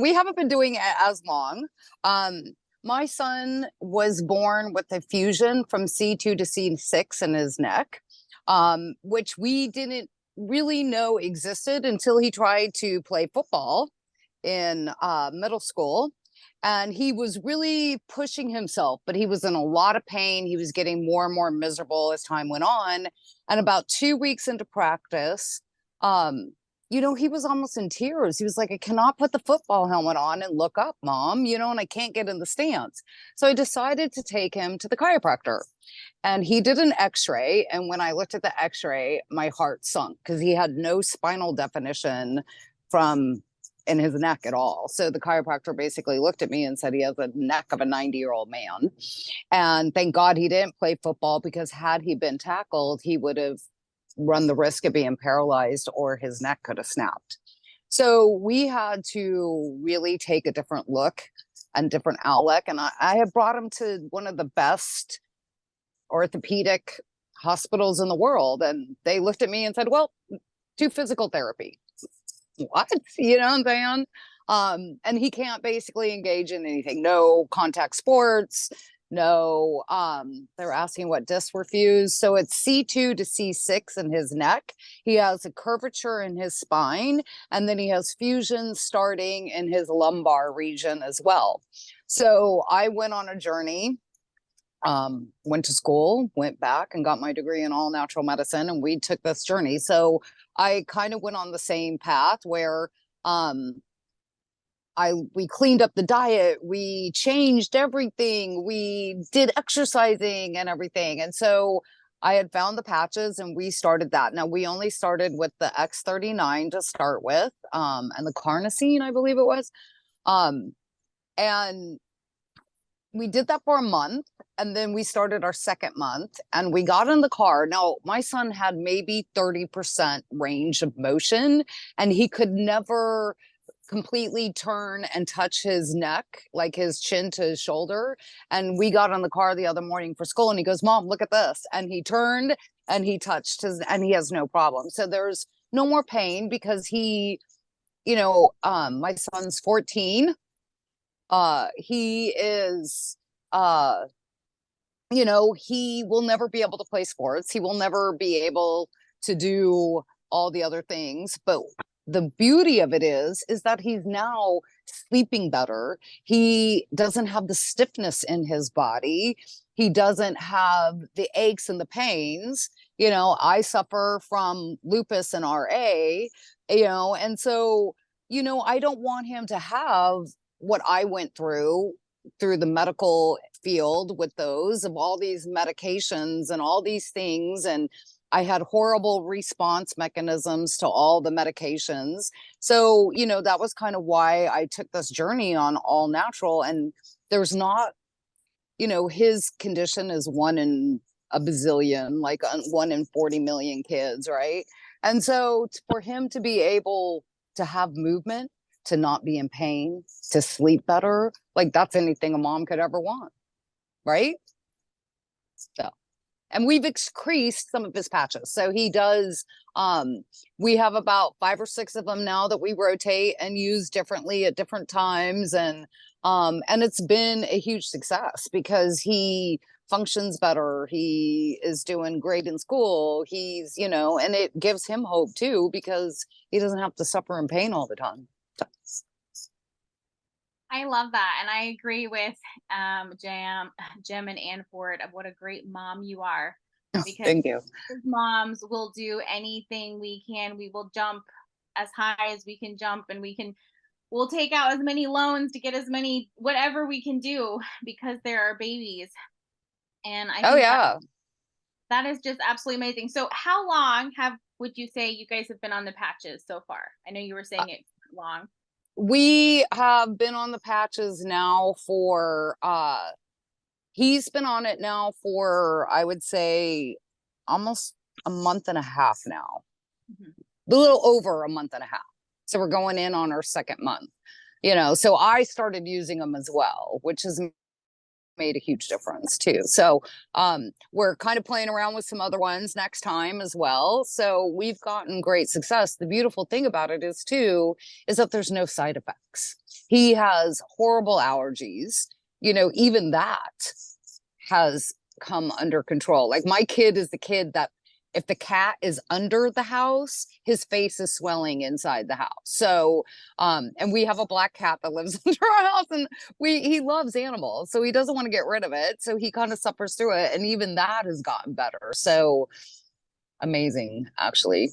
We haven't been doing it as long. Um, my son was born with a fusion from C2 to C6 in his neck, which we didn't really know existed until he tried to play football in middle school. And he was really pushing himself, but he was in a lot of pain. He was getting more and more miserable as time went on. And about 2 weeks into practice, um, he was almost in tears. He was like, I cannot put the football helmet on and look up, mom, and I can't get in the stance. So I decided to take him to the chiropractor. And he did an x-ray. And when I looked at the x-ray, my heart sunk because he had no spinal definition from in his neck at all. So the chiropractor basically looked at me and said he has a neck of a 90-year-old man. And thank God he didn't play football, because had he been tackled, he would have run the risk of being paralyzed or his neck could have snapped. So we had to really take a different look and different outlook. And I had brought him to one of the best orthopedic hospitals in the world. And they looked at me and said, well, do physical therapy. What? You know what I'm saying? And he can't basically engage in anything. No contact sports, no, they're asking what discs were fused. So it's C2 to C6 in his neck. He has a curvature in his spine, and then he has fusions starting in his lumbar region as well. So I went on a journey, went to school, went back and got my degree in all natural medicine, and we took this journey. So I kind of went on the same path where we cleaned up the diet, we changed everything, we did exercising and everything. And so I had found the patches and we started that. Now we only started with the X39 to start with, and the carnosine, I believe it was. And we did that for a month, and then we started our second month and we got in the car. Now, my son had maybe 30% range of motion, and he could never completely turn and touch his neck, like his chin to his shoulder. And we got in the car the other morning for school and he goes, Mom, look at this. And he turned and he touched his, and he has no problem. So there's no more pain because he, my son's 14. He is, he will never be able to play sports. He will never be able to do all the other things. But the beauty of it is that he's now sleeping better. He doesn't have the stiffness in his body. He doesn't have the aches and the pains. I suffer from lupus and RA, and so, I don't want him to have what I went through the medical field with those of all these medications and all these things. And I had horrible response mechanisms to all the medications. So, that was kind of why I took this journey on all natural. And there's not, his condition is one in a bazillion, like 1 in 40 million kids, right? And so for him to be able to have movement, to not be in pain, to sleep better, like that's anything a mom could ever want, right? So, and we've increased some of his patches. So he does, we have about 5 or 6 of them now that we rotate and use differently at different times. And it's been a huge success because he functions better. He is doing great in school. He's, and it gives him hope too, because he doesn't have to suffer in pain all the time. I love that. And I agree with Jim and Ann Ford of what a great mom you are. Oh, Because thank you. moms will do anything we can. We will jump as high as we can jump, and we'll take out as many loans to get as many whatever we can do because there are babies. And I Oh think yeah. that is just absolutely amazing. So how long would you say you guys have been on the patches so far? I know you were saying it long. We have been on the patches now for he's been on it now for, I would say, almost a month and a half now. Mm-hmm. A little over a month and a half. So we're going in on our second month. So I started using them as well, which is made a huge difference too. So we're kind of playing around with some other ones next time as well. So we've gotten great success. The beautiful thing about it is too, is that there's no side effects. He has horrible allergies. You know, even that has come under control. Like my kid is the kid that if the cat is under the house, his face is swelling inside the house. So, and we have a black cat that lives under our house, and he loves animals, so he doesn't want to get rid of it. So he kind of suffers through it, and even that has gotten better. So amazing, actually.